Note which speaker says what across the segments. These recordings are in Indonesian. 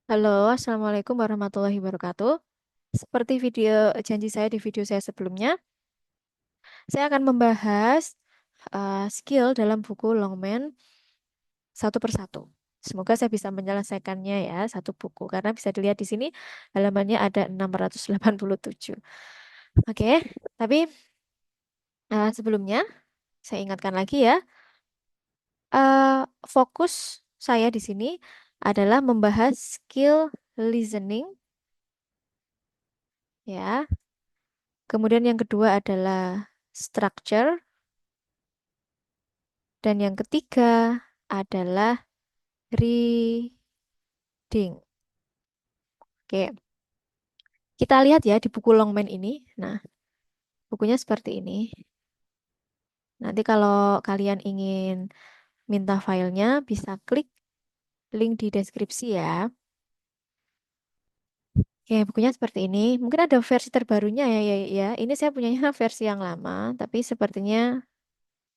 Speaker 1: Halo, Assalamualaikum warahmatullahi wabarakatuh. Seperti janji saya di video saya sebelumnya, saya akan membahas skill dalam buku Longman satu persatu. Semoga saya bisa menyelesaikannya ya, satu buku. Karena bisa dilihat di sini halamannya ada 687. Oke, tapi sebelumnya saya ingatkan lagi ya, fokus saya di sini adalah membahas skill listening ya. Kemudian yang kedua adalah structure. Dan yang ketiga adalah reading. Oke, kita lihat ya di buku Longman ini. Nah, bukunya seperti ini. Nanti kalau kalian ingin minta filenya, bisa klik link di deskripsi ya. Oke, bukunya seperti ini. Mungkin ada versi terbarunya ya. Ini saya punyanya versi yang lama, tapi sepertinya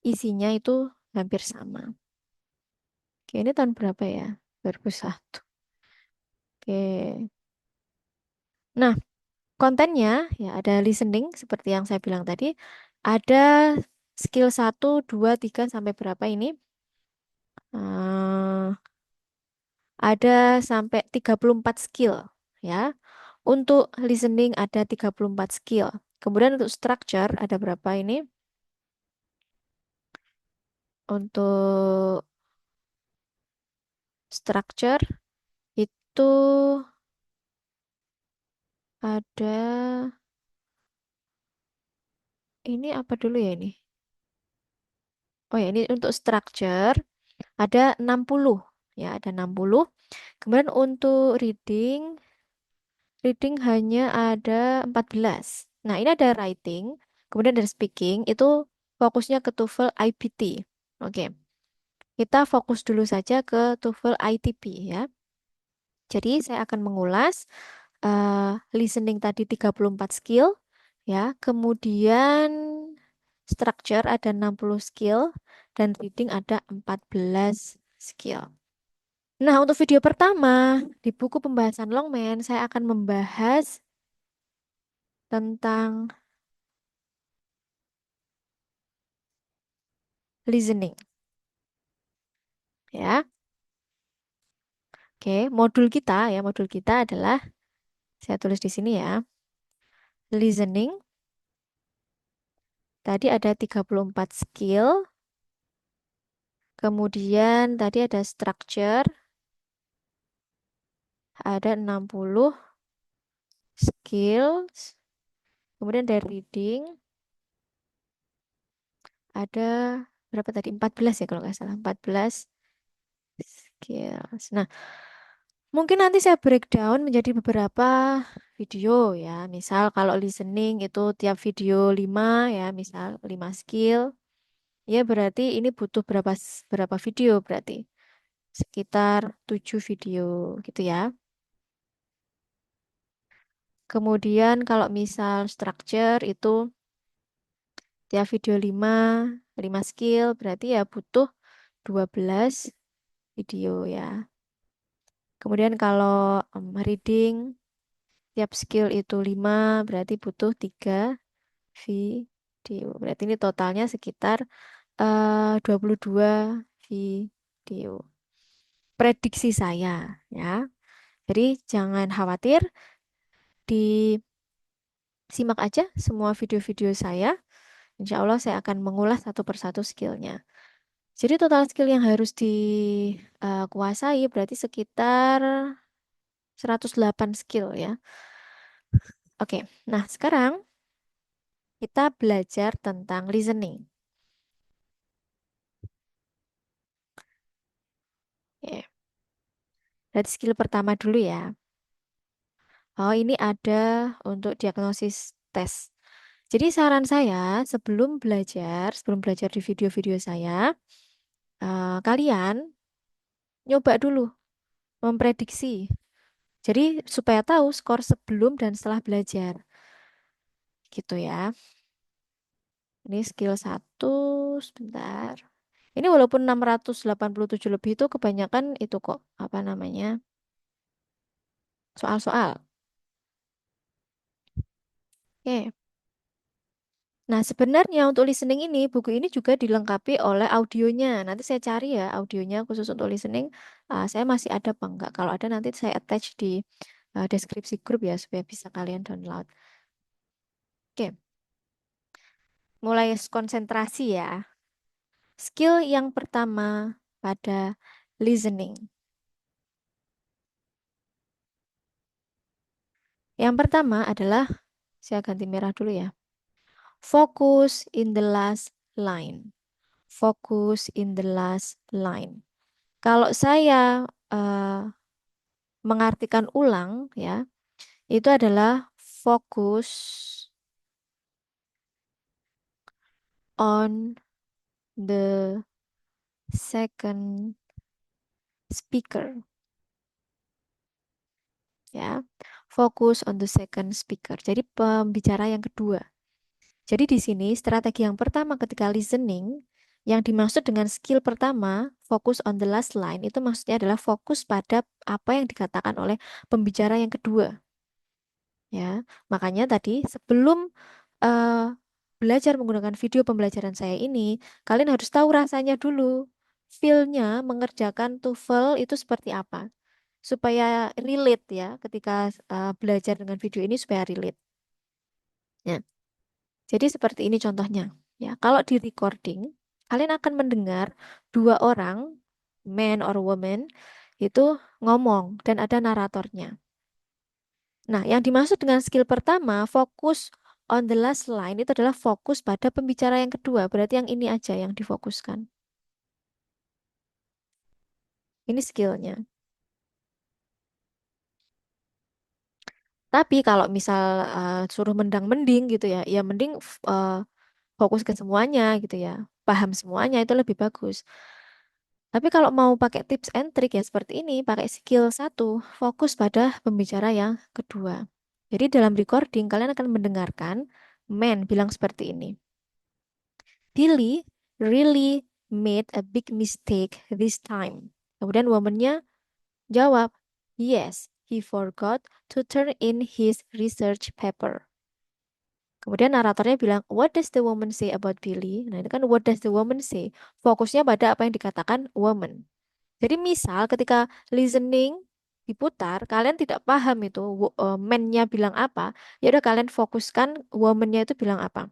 Speaker 1: isinya itu hampir sama. Oke, ini tahun berapa ya? 2001. Oke. Nah, kontennya ya ada listening seperti yang saya bilang tadi. Ada skill 1, 2, 3 sampai berapa ini? Eh, ada sampai 34 skill ya. Untuk listening ada 34 skill. Kemudian untuk structure ada berapa ini? Untuk structure itu ada, ini apa dulu ya ini? Oh ya, ini untuk structure ada 60 ya, ada 60. Kemudian untuk reading hanya ada 14. Nah, ini ada writing, kemudian ada speaking, itu fokusnya ke TOEFL IBT. Oke, kita fokus dulu saja ke TOEFL ITP ya. Jadi saya akan mengulas listening tadi 34 skill ya, kemudian structure ada 60 skill dan reading ada 14 skill. Nah, untuk video pertama di buku pembahasan Longman, saya akan membahas tentang listening ya. Oke, modul kita adalah saya tulis di sini ya. Listening tadi ada 34 skill, kemudian tadi ada structure, ada 60 skills, kemudian dari reading ada berapa tadi? 14 ya kalau nggak salah, 14 skills. Nah, mungkin nanti saya breakdown menjadi beberapa video ya. Misal kalau listening itu tiap video 5 ya, misal 5 skill. Ya berarti ini butuh berapa video berarti? Sekitar 7 video gitu ya. Kemudian kalau misal structure itu tiap video 5 skill berarti ya butuh 12 video ya. Kemudian kalau reading tiap skill itu 5 berarti butuh 3 video. Berarti ini totalnya sekitar 22 video. Prediksi saya ya. Jadi jangan khawatir, disimak aja semua video-video saya. Insya Allah saya akan mengulas satu persatu skillnya. Jadi total skill yang harus dikuasai berarti sekitar 108 skill ya. Oke, nah sekarang kita belajar tentang listening. Ya, berarti skill pertama dulu ya. Oh, ini ada untuk diagnosis tes. Jadi saran saya sebelum belajar di video-video saya, kalian nyoba dulu memprediksi. Jadi supaya tahu skor sebelum dan setelah belajar. Gitu ya. Ini skill satu, sebentar. Ini walaupun 687 lebih itu kebanyakan itu kok, apa namanya? soal-soal. Oke. Nah, sebenarnya untuk listening ini, buku ini juga dilengkapi oleh audionya. Nanti saya cari ya audionya khusus untuk listening. Saya masih ada apa enggak? Kalau ada nanti saya attach di deskripsi grup ya supaya bisa kalian download. Oke, mulai konsentrasi ya. Skill yang pertama pada listening. Yang pertama adalah, saya ganti merah dulu ya. Focus in the last line. Focus in the last line. Kalau saya mengartikan ulang ya, itu adalah fokus on the second speaker ya. Fokus on the second speaker. Jadi pembicara yang kedua. Jadi di sini strategi yang pertama ketika listening yang dimaksud dengan skill pertama, fokus on the last line itu maksudnya adalah fokus pada apa yang dikatakan oleh pembicara yang kedua. Ya, makanya tadi sebelum eh, belajar menggunakan video pembelajaran saya ini, kalian harus tahu rasanya dulu, feel-nya mengerjakan TOEFL itu seperti apa, supaya relate ya, ketika belajar dengan video ini supaya relate. Ya, jadi seperti ini contohnya. Ya, kalau di recording, kalian akan mendengar dua orang, man or woman, itu ngomong dan ada naratornya. Nah, yang dimaksud dengan skill pertama, fokus on the last line itu adalah fokus pada pembicara yang kedua. Berarti yang ini aja yang difokuskan. Ini skillnya. Tapi kalau misal suruh mendang-mending gitu ya, ya mending fokus ke semuanya gitu ya. Paham semuanya itu lebih bagus. Tapi kalau mau pakai tips and trick ya seperti ini, pakai skill satu, fokus pada pembicara yang kedua. Jadi dalam recording kalian akan mendengarkan man bilang seperti ini. Billy really made a big mistake this time. Kemudian womannya jawab, yes, he forgot to turn in his research paper. Kemudian naratornya bilang, what does the woman say about Billy? Nah, ini kan what does the woman say? Fokusnya pada apa yang dikatakan woman. Jadi misal ketika listening diputar, kalian tidak paham itu man-nya bilang apa, ya udah kalian fokuskan woman-nya itu bilang apa.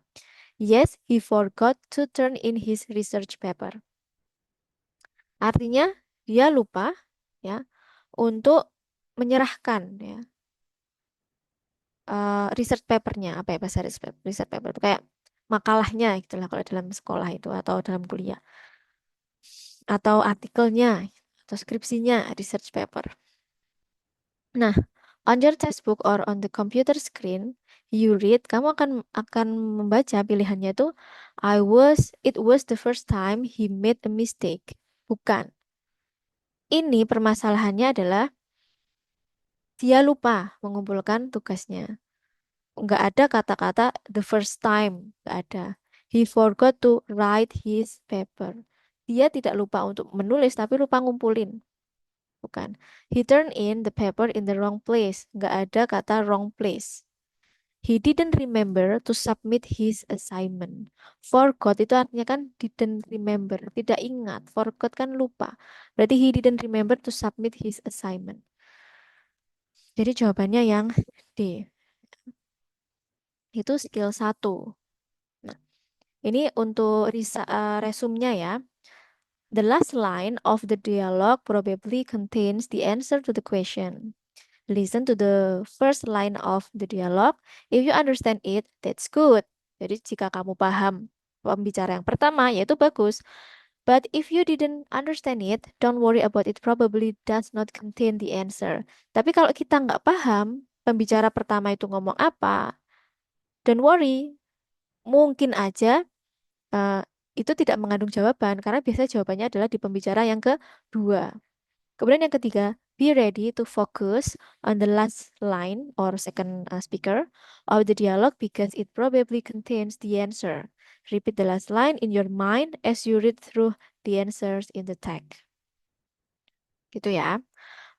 Speaker 1: Yes, he forgot to turn in his research paper. Artinya dia lupa ya untuk menyerahkan ya research papernya apa ya bahasa research paper itu kayak makalahnya gitulah kalau dalam sekolah itu atau dalam kuliah atau artikelnya atau skripsinya research paper. Nah, on your textbook or on the computer screen, you read, kamu akan membaca pilihannya itu it was the first time he made a mistake. Bukan. Ini permasalahannya adalah dia lupa mengumpulkan tugasnya. Nggak ada kata-kata the first time. Nggak ada. He forgot to write his paper. Dia tidak lupa untuk menulis, tapi lupa ngumpulin. Bukan. He turned in the paper in the wrong place. Nggak ada kata wrong place. He didn't remember to submit his assignment. Forgot itu artinya kan didn't remember, tidak ingat. Forgot kan lupa. Berarti he didn't remember to submit his assignment. Jadi jawabannya yang D. Itu skill 1. Nah, ini untuk resumnya ya. The last line of the dialogue probably contains the answer to the question. Listen to the first line of the dialogue. If you understand it, that's good. Jadi jika kamu paham pembicara yang pertama, yaitu bagus. But if you didn't understand it, don't worry about it. Probably does not contain the answer. Tapi kalau kita nggak paham pembicara pertama itu ngomong apa, don't worry. Mungkin aja eh, itu tidak mengandung jawaban karena biasanya jawabannya adalah di pembicara yang kedua. Kemudian yang ketiga, be ready to focus on the last line or second speaker of the dialogue because it probably contains the answer. Repeat the last line in your mind as you read through the answers in the text. Gitu ya.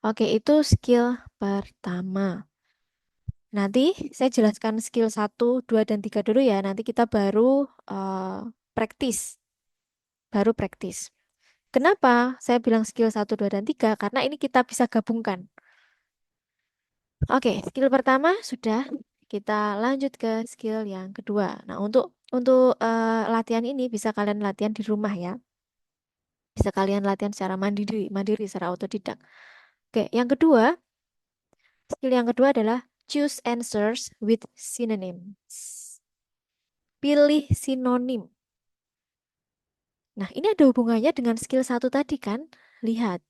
Speaker 1: Oke, itu skill pertama. Nanti saya jelaskan skill 1, 2, dan 3 dulu ya. Nanti kita praktis. Baru praktis. Kenapa saya bilang skill 1, 2, dan 3? Karena ini kita bisa gabungkan. Oke, skill pertama sudah. Kita lanjut ke skill yang kedua. Nah, untuk latihan ini bisa kalian latihan di rumah ya. Bisa kalian latihan secara mandiri, mandiri secara otodidak. Oke, yang kedua, skill yang kedua adalah choose answers with synonyms. Pilih sinonim. Nah, ini ada hubungannya dengan skill 1 tadi kan? Lihat.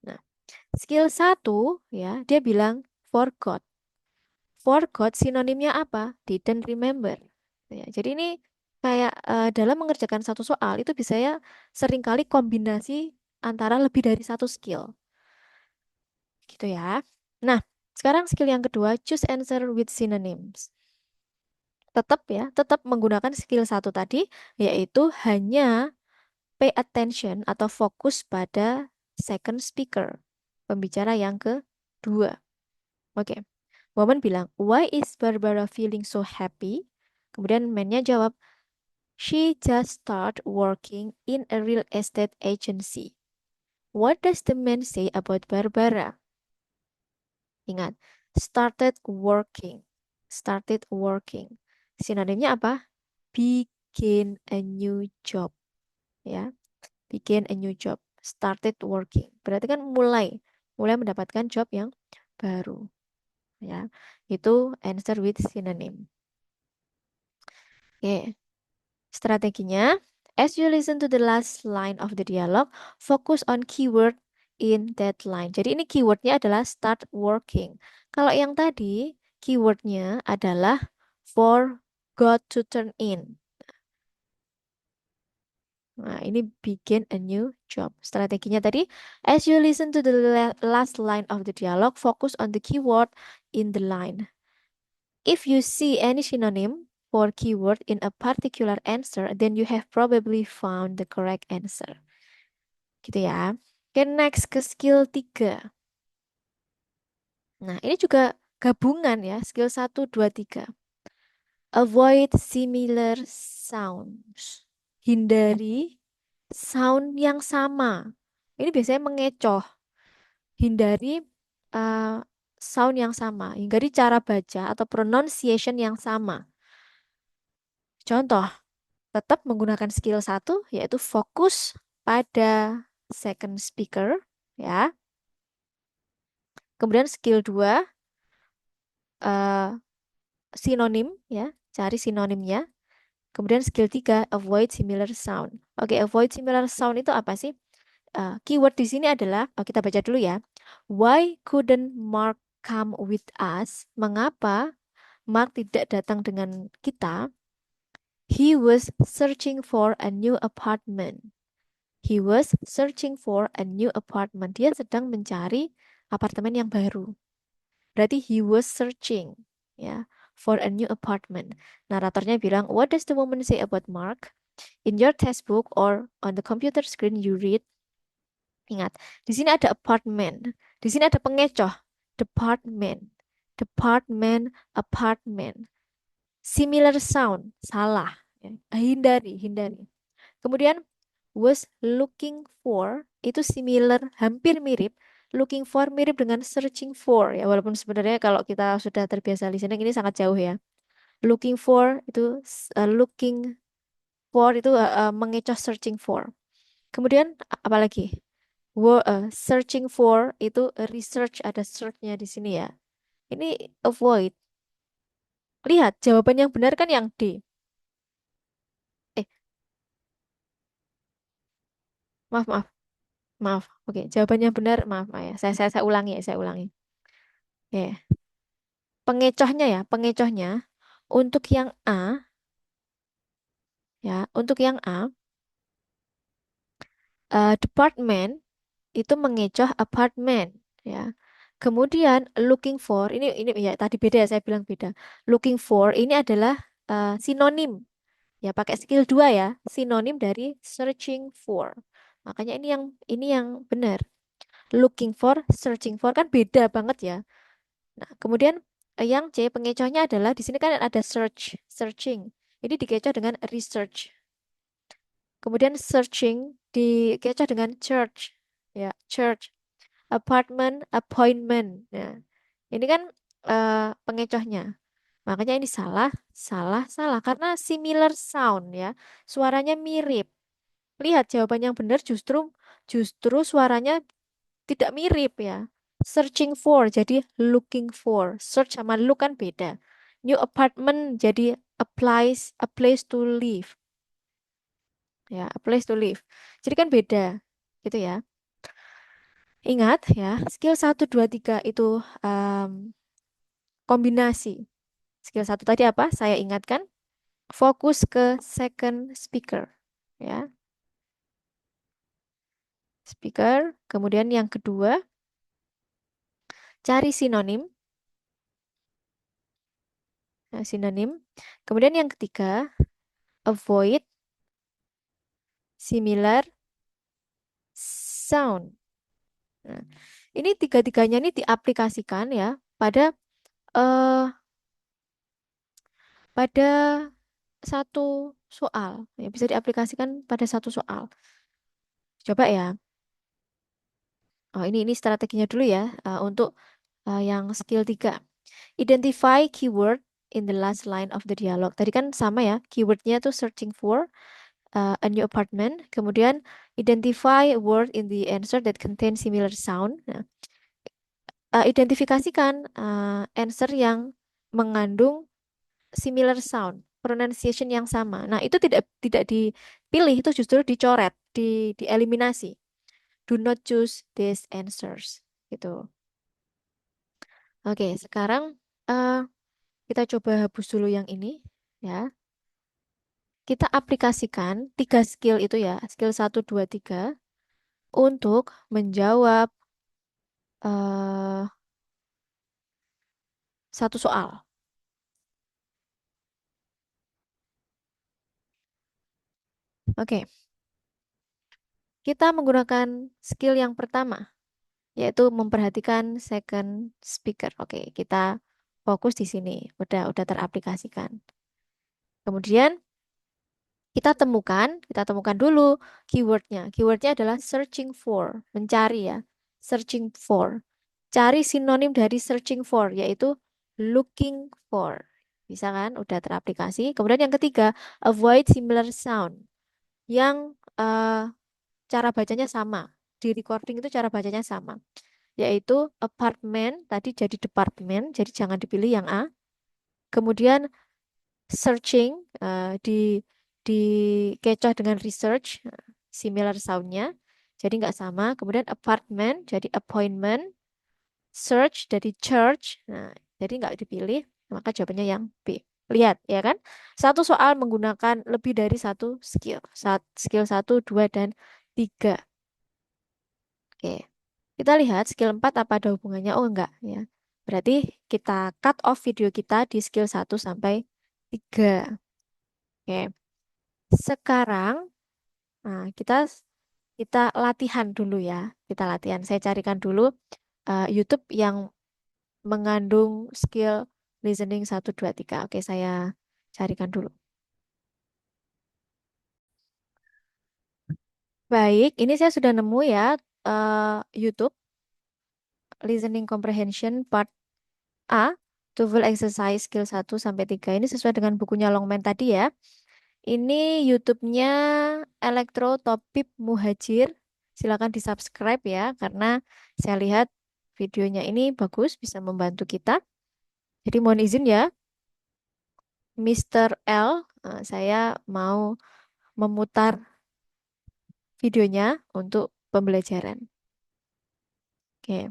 Speaker 1: Nah, skill 1 ya, dia bilang forgot. Forgot sinonimnya apa? Didn't remember. Ya, jadi ini kayak dalam mengerjakan satu soal itu bisa ya seringkali kombinasi antara lebih dari satu skill. Gitu ya. Nah, sekarang skill yang kedua, choose answer with synonyms. Tetap ya, tetap menggunakan skill 1 tadi, yaitu hanya pay attention atau fokus pada second speaker, pembicara yang kedua. Oke, Woman bilang, why is Barbara feeling so happy? Kemudian man-nya jawab, she just start working in a real estate agency. What does the man say about Barbara? Ingat, started working. Started working. Sinonimnya apa? Begin a new job. Ya, begin a new job. Started working. Berarti kan mulai mendapatkan job yang baru. Ya, itu answer with synonym. Oke, strateginya, as you listen to the last line of the dialogue, focus on keyword in that line. Jadi ini keywordnya adalah start working. Kalau yang tadi, keywordnya adalah forgot to turn in. Nah, ini begin a new job. Strateginya tadi, as you listen to the last line of the dialogue, focus on the keyword in the line. If you see any synonym for keyword in a particular answer, then you have probably found the correct answer. Gitu ya. Oke, next ke skill 3. Nah, ini juga gabungan ya, skill 1, 2, 3. Avoid similar sounds. Hindari sound yang sama. Ini biasanya mengecoh. Hindari uh, sound yang sama. Hindari cara baca atau pronunciation yang sama. Contoh, tetap menggunakan skill 1 yaitu fokus pada second speaker ya. Kemudian skill 2 eh, sinonim ya, cari sinonimnya. Kemudian skill 3 avoid similar sound. Oke, avoid similar sound itu apa sih? Keyword di sini adalah kita baca dulu ya. Why couldn't Mark come with us? Mengapa Mark tidak datang dengan kita? He was searching for a new apartment. He was searching for a new apartment. Dia sedang mencari apartemen yang baru. Berarti he was searching ya for a new apartment. Naratornya bilang, what does the woman say about Mark? In your textbook or on the computer screen you read. Ingat, di sini ada apartment. Di sini ada pengecoh. Department. Department, apartment. Similar sound. Salah. Ya. Hindari, hindari. Kemudian was looking for itu similar, hampir mirip. Looking for mirip dengan searching for ya, walaupun sebenarnya kalau kita sudah terbiasa listening ini sangat jauh ya. Looking for itu looking for itu mengecoh searching for. Kemudian apalagi? Searching for itu research, ada search-nya di sini ya. Ini avoid. Lihat jawaban yang benar kan yang D. Eh, maaf maaf maaf. Oke, jawabannya benar, maaf, maaf ya. Saya ulangi ya, saya ulangi. Ya. Pengecohnya ya, pengecohnya untuk yang A ya, untuk yang A department itu mengecoh apartment ya. Kemudian looking for ini ya tadi beda ya, saya bilang beda. Looking for ini adalah sinonim ya, pakai skill 2 ya, sinonim dari searching for. Makanya ini yang benar. Looking for, searching for kan beda banget ya. Nah, kemudian yang C pengecohnya adalah di sini kan ada search, searching. Ini dikecoh dengan research. Kemudian searching dikecoh dengan church. Ya, church. Apartment, appointment. Nah, ini kan pengecohnya. Makanya ini salah, salah, salah. Karena similar sound ya. Suaranya mirip. Lihat jawaban yang benar justru justru suaranya tidak mirip ya. Searching for jadi looking for. Search sama look kan beda. New apartment jadi a place to live ya, a place to live. Jadi kan beda gitu ya. Ingat ya, skill 1, 2, 3 itu kombinasi. Skill satu tadi apa? Saya ingatkan, fokus ke second speaker ya. Speaker, kemudian yang kedua cari sinonim, ya, sinonim. Kemudian yang ketiga avoid similar sound. Nah, ini tiga-tiganya ini diaplikasikan ya pada eh pada satu soal. Ya, bisa diaplikasikan pada satu soal. Coba ya. Oh, ini strateginya dulu ya untuk yang skill 3. Identify keyword in the last line of the dialogue. Tadi kan sama ya, keywordnya tuh searching for a new apartment. Kemudian identify a word in the answer that contain similar sound. Nah, identifikasikan answer yang mengandung similar sound, pronunciation yang sama. Nah, itu tidak dipilih, itu justru dicoret, dieliminasi. Do not choose these answers. Gitu. Oke, sekarang eh, kita coba hapus dulu yang ini ya. Kita aplikasikan 3 skill itu ya, skill 1, 2, 3 untuk menjawab eh, satu soal. Oke, kita menggunakan skill yang pertama, yaitu memperhatikan second speaker. Oke, kita fokus di sini. Udah teraplikasikan. Kemudian kita temukan dulu keywordnya. Keywordnya adalah searching for, mencari ya. Searching for. Cari sinonim dari searching for, yaitu looking for. Bisa kan? Udah teraplikasi. Kemudian yang ketiga, avoid similar sound. Yang cara bacanya sama. Di recording itu cara bacanya sama. Yaitu apartment, tadi jadi department, jadi jangan dipilih yang A. Kemudian searching dikecoh dengan research similar soundnya jadi nggak sama. Kemudian apartment jadi appointment, search dari church, nah jadi nggak dipilih, maka jawabannya yang B. Lihat ya kan, satu soal menggunakan lebih dari satu skill. Skill 1, 2, dan 3. Oke, kita lihat skill 4 apa ada hubungannya. Oh enggak ya, berarti kita cut off video kita di skill 1 sampai 3. Oke, sekarang kita kita latihan dulu ya. Kita latihan. Saya carikan dulu YouTube yang mengandung skill listening 1, 2, 3. Oke, saya carikan dulu. Baik, ini saya sudah nemu ya YouTube listening comprehension part A, TOEFL exercise skill 1 sampai 3. Ini sesuai dengan bukunya Longman tadi ya. Ini YouTube-nya Elektro Topip Muhajir. Silakan di-subscribe ya, karena saya lihat videonya ini bagus, bisa membantu kita. Jadi mohon izin ya, Mr. L, saya mau memutar videonya untuk pembelajaran. Oke,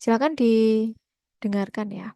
Speaker 1: silakan didengarkan ya.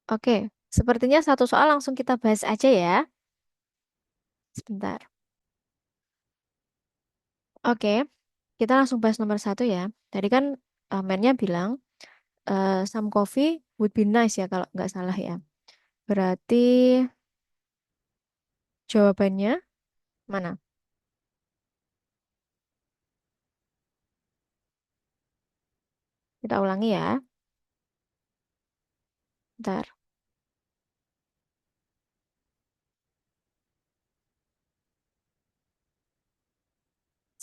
Speaker 1: Oke, sepertinya satu soal langsung kita bahas aja ya. Sebentar. Oke, kita langsung bahas nomor satu ya. Tadi kan mennya bilang some coffee would be nice ya kalau nggak salah ya. Berarti jawabannya mana? Kita ulangi ya. Bentar.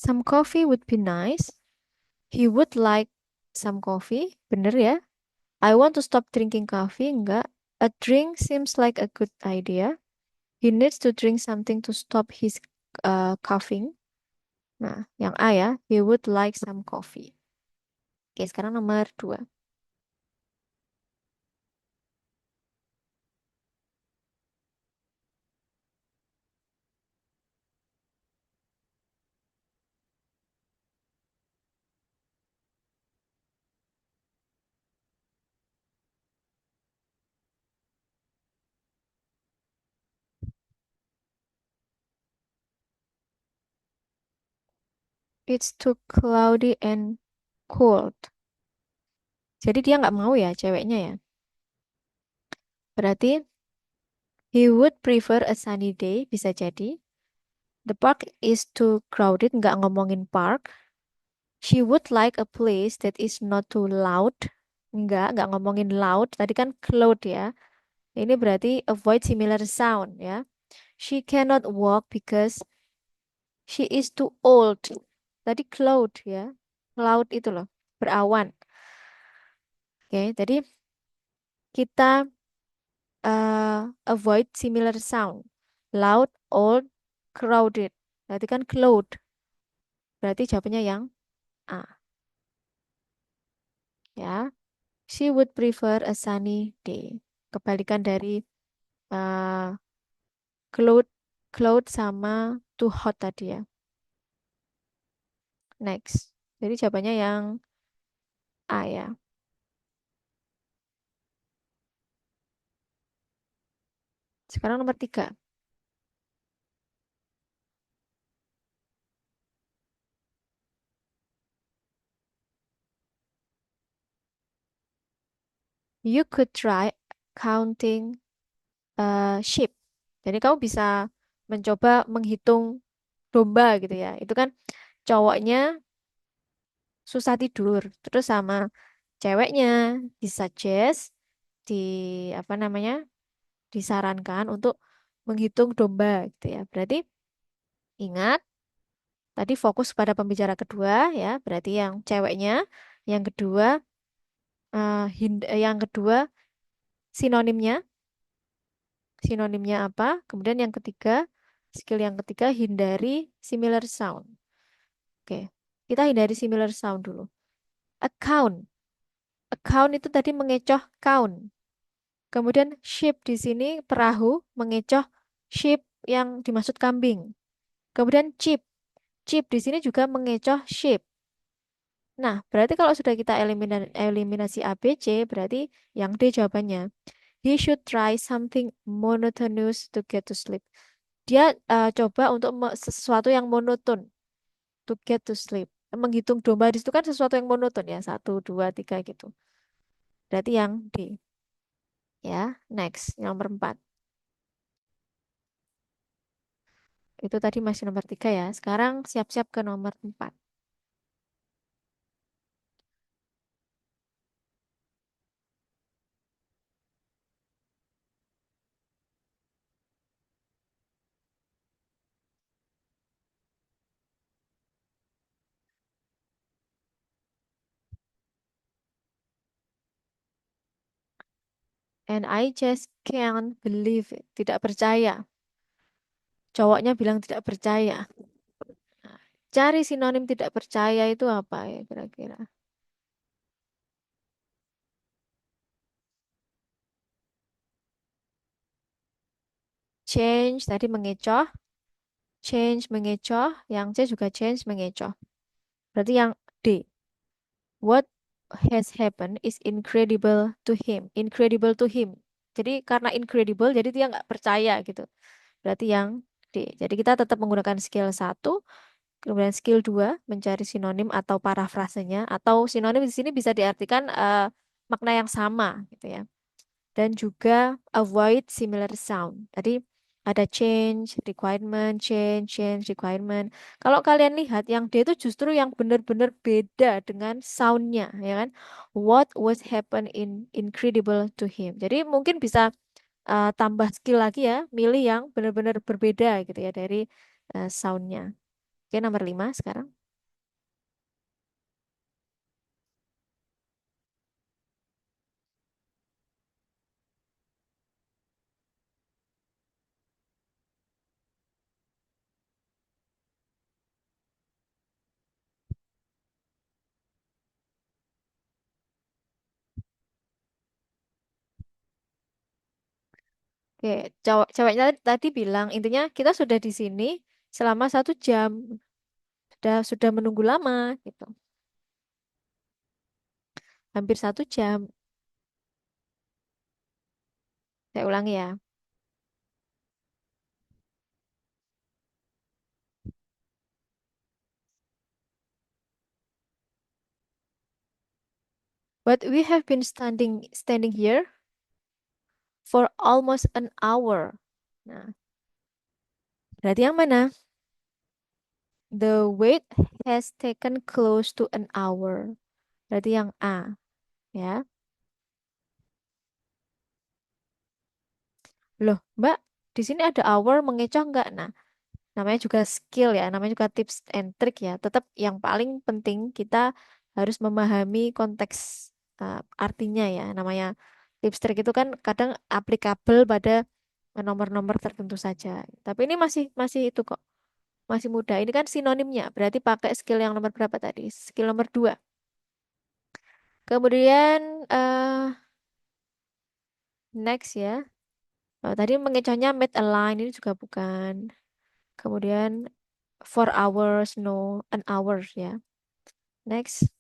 Speaker 1: Some coffee would be nice. He would like some coffee. Bener ya? I want to stop drinking coffee. Enggak. A drink seems like a good idea. He needs to drink something to stop his coughing. Nah, yang A ya. He would like some coffee. Oke, sekarang nomor dua. It's too cloudy and cold. Jadi dia nggak mau ya ceweknya ya. Berarti he would prefer a sunny day. Bisa jadi. The park is too crowded. Nggak ngomongin park. She would like a place that is not too loud. Nggak ngomongin loud. Tadi kan cloud ya. Ini berarti avoid similar sound ya. She cannot walk because she is too old. Tadi cloud ya. Cloud itu loh. Berawan. Oke, jadi kita avoid similar sound. Loud, old, crowded. Berarti kan cloud. Berarti jawabannya yang A ya. She would prefer a sunny day. Kebalikan dari uh, cloud, cloud sama too hot tadi ya. Next. Jadi jawabannya yang A ya. Sekarang nomor tiga. You could try counting sheep. Jadi kamu bisa mencoba menghitung domba gitu ya. Itu kan cowoknya susah tidur. Terus sama ceweknya disuggest di apa namanya? Disarankan untuk menghitung domba gitu ya. Berarti ingat tadi fokus pada pembicara kedua ya. Berarti yang ceweknya, yang kedua yang kedua sinonimnya, sinonimnya apa? Kemudian yang ketiga, skill yang ketiga hindari similar sound. Oke, kita hindari similar sound dulu. Account. Account itu tadi mengecoh count. Kemudian sheep di sini perahu mengecoh sheep yang dimaksud kambing. Kemudian chip. Chip di sini juga mengecoh sheep. Nah, berarti kalau sudah kita eliminasi A, B, C, berarti yang D jawabannya. He should try something monotonous to get to sleep. Dia coba untuk sesuatu yang monoton to get to sleep. Menghitung domba di situ kan sesuatu yang monoton ya. Satu, dua, tiga gitu. Berarti yang D. Ya, next. Yang nomor 4. Itu tadi masih nomor 3 ya. Sekarang siap-siap ke nomor 4. And I just can't believe it. Tidak percaya. Cowoknya bilang tidak percaya. Nah, cari sinonim tidak percaya itu apa ya kira-kira? Change tadi mengecoh. Change mengecoh. Yang C juga change mengecoh. Berarti yang D. What has happened is incredible to him. Incredible to him. Jadi karena incredible, jadi dia nggak percaya gitu. Berarti yang D. Jadi kita tetap menggunakan skill satu, kemudian skill 2 mencari sinonim atau parafrasenya, atau sinonim di sini bisa diartikan makna yang sama gitu ya. Dan juga avoid similar sound. Tadi ada change, requirement. Kalau kalian lihat yang D itu justru yang benar-benar beda dengan soundnya, ya kan? What was happen in incredible to him. Jadi mungkin bisa tambah skill lagi ya, milih yang benar-benar berbeda gitu ya dari soundnya. Oke, nomor 5 sekarang. Oke, ceweknya tadi bilang intinya kita sudah di sini selama 1 jam, sudah menunggu lama gitu, hampir 1 jam. Saya ulangi ya. But we have been standing here for almost an hour. Nah, berarti yang mana? The wait has taken close to an hour. Berarti yang A, ya. Loh, Mbak, di sini ada hour mengecoh nggak? Nah, namanya juga skill ya, namanya juga tips and trick ya. Tetap yang paling penting kita harus memahami konteks artinya ya. Namanya tips trik itu kan kadang applicable pada nomor-nomor tertentu saja. Tapi ini masih masih itu kok, masih mudah. Ini kan sinonimnya, berarti pakai skill yang nomor berapa tadi? Skill nomor 2. Kemudian next ya. Tadi mengecohnya made a line, ini juga bukan. Kemudian 4 hours, no, an hour ya. Next,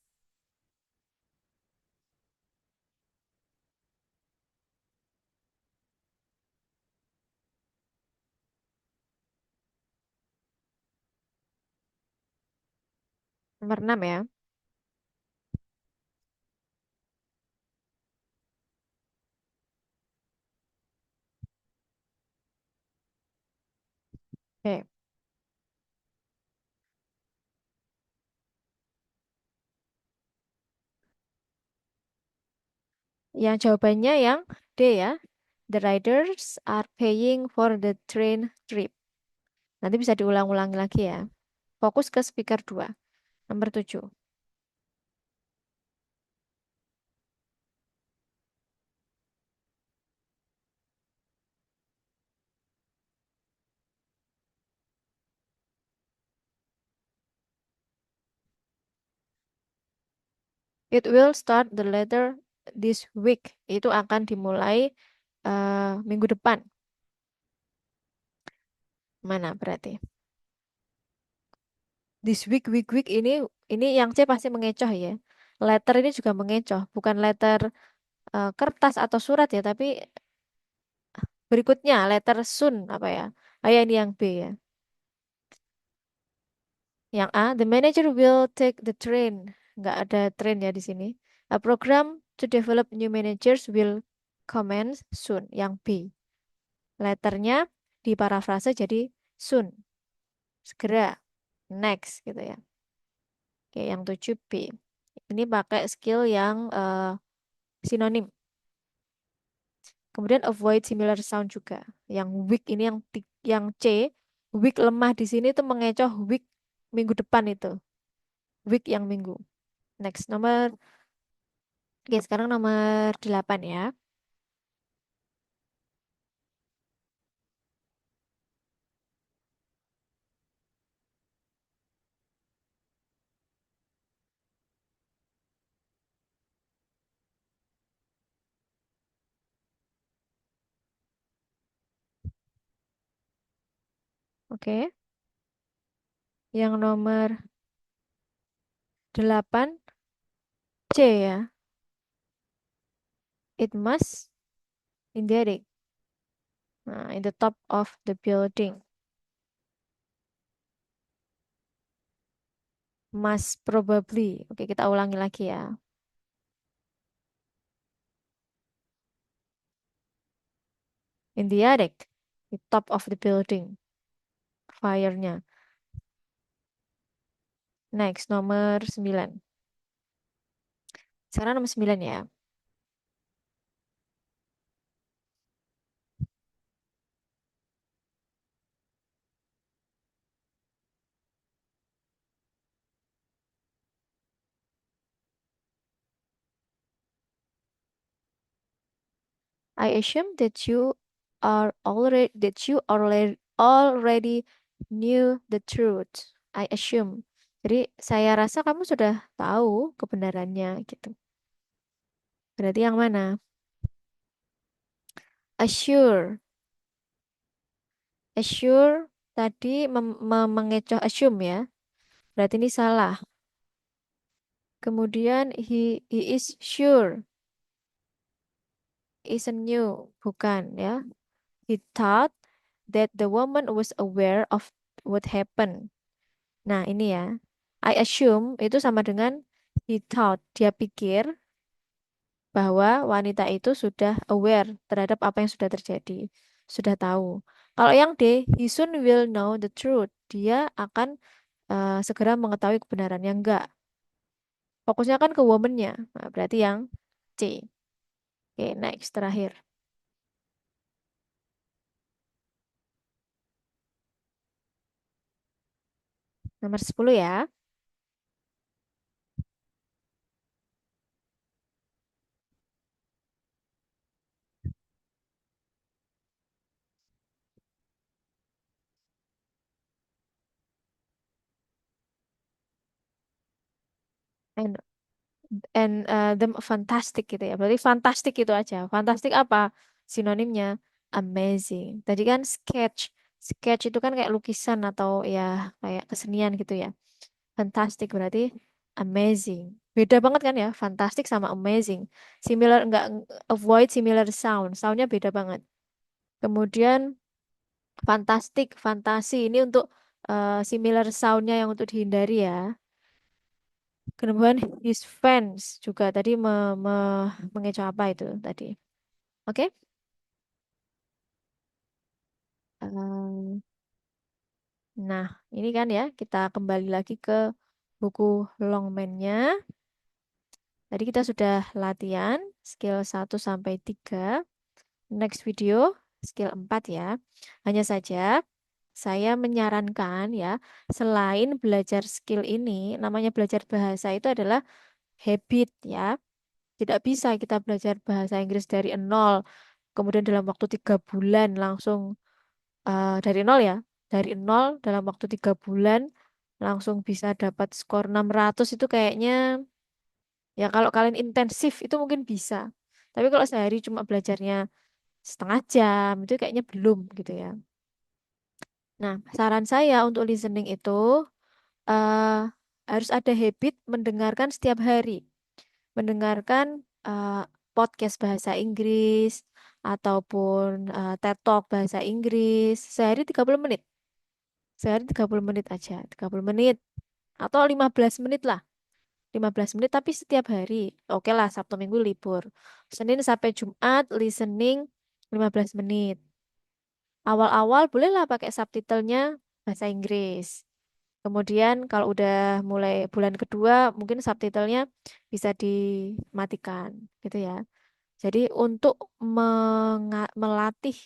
Speaker 1: nomor 6 ya. Oke, yang jawabannya yang D ya. The riders are paying for the train trip. Nanti bisa diulang-ulangi lagi ya. Fokus ke speaker 2. Nomor 7. It will start the letter this week. Itu akan dimulai minggu depan. Mana berarti? This week ini yang C pasti mengecoh ya. Letter ini juga mengecoh, bukan letter kertas atau surat ya, tapi berikutnya letter soon apa ya? Ah ya, ini yang B ya. Yang A, the manager will take the train. Nggak ada train ya di sini. A program to develop new managers will commence soon. Yang B. Letternya diparafrase jadi soon. Segera. Next gitu ya. Oke, yang 7 B. Ini pakai skill yang sinonim. Kemudian avoid similar sound juga. Yang weak ini yang C, weak lemah di sini tuh mengecoh weak minggu depan itu. Weak yang minggu. Next nomor, oke sekarang nomor 8 ya. Oke. Yang nomor 8 C ya. It must. In the attic. Nah, in the top of the building. Must probably. Oke, kita ulangi lagi ya. In the attic. The top of the building. Fire-nya. Next, nomor 9. Sekarang nomor 9 ya. I assume that you already knew the truth. I assume. Jadi saya rasa kamu sudah tahu kebenarannya gitu. Berarti yang mana? Assure. Assure tadi mengecoh assume ya. Berarti ini salah. Kemudian he is sure. Isn't you? Bukan ya. He thought that the woman was aware of what happened. Nah, ini ya. I assume itu sama dengan he thought. Dia pikir bahwa wanita itu sudah aware terhadap apa yang sudah terjadi. Sudah tahu. Kalau yang D, he soon will know the truth. Dia akan segera mengetahui kebenarannya. Enggak. Fokusnya kan ke woman-nya. Nah, berarti yang C. Oke, next. Terakhir. Nomor 10 ya. And the fantastic gitu ya. Berarti fantastic itu aja. Fantastic apa? Sinonimnya amazing. Tadi kan sketch. Sketch itu kan kayak lukisan atau ya kayak kesenian gitu ya. Fantastic berarti amazing. Beda banget kan ya, fantastic sama amazing. Similar enggak, avoid similar sound. Soundnya beda banget. Kemudian fantastic, fantasi ini untuk similar soundnya yang untuk dihindari ya. Kemudian his fans juga tadi mengecoh apa itu tadi. Oke? Eh, nah, ini kan ya, kita kembali lagi ke buku Longman-nya. Tadi kita sudah latihan skill 1 sampai 3. Next video, skill 4 ya. Hanya saja, saya menyarankan ya, selain belajar skill ini, namanya belajar bahasa itu adalah habit ya. Tidak bisa kita belajar bahasa Inggris dari nol, kemudian dalam waktu 3 bulan langsung dari nol ya. Dari nol dalam waktu 3 bulan langsung bisa dapat skor 600 itu kayaknya ya kalau kalian intensif itu mungkin bisa. Tapi kalau sehari cuma belajarnya setengah jam itu kayaknya belum gitu ya. Nah, saran saya untuk listening itu eh, harus ada habit mendengarkan setiap hari. Mendengarkan podcast bahasa Inggris ataupun TED Talk bahasa Inggris sehari 30 menit. Sehari 30 menit aja, 30 menit atau 15 menit lah. 15 menit tapi setiap hari. Oke lah, Sabtu Minggu libur. Senin sampai Jumat listening 15 menit. Awal-awal bolehlah pakai subtitlenya bahasa Inggris. Kemudian kalau udah mulai bulan kedua mungkin subtitlenya bisa dimatikan gitu ya. Jadi untuk melatih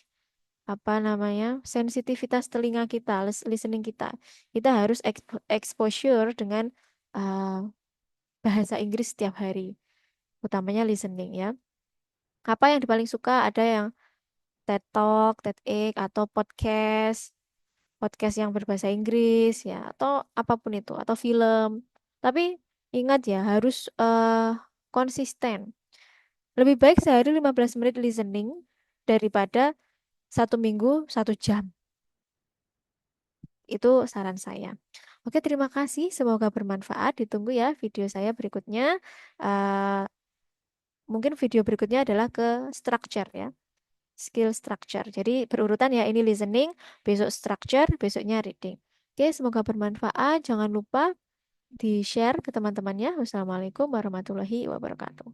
Speaker 1: apa namanya sensitivitas telinga kita, listening kita, kita harus exposure dengan uh, bahasa Inggris setiap hari, utamanya listening ya. Apa yang paling suka? Ada yang TED Talk, TEDx atau podcast, podcast yang berbahasa Inggris ya, atau apapun itu, atau film. Tapi ingat ya, harus konsisten. Lebih baik sehari 15 menit listening daripada 1 minggu 1 jam. Itu saran saya. Oke, terima kasih. Semoga bermanfaat. Ditunggu ya video saya berikutnya. Eh, mungkin video berikutnya adalah ke structure ya. skill structure. Jadi berurutan ya, ini listening, besok structure, besoknya reading. Oke, semoga bermanfaat. Jangan lupa di-share ke teman-temannya. Wassalamualaikum warahmatullahi wabarakatuh.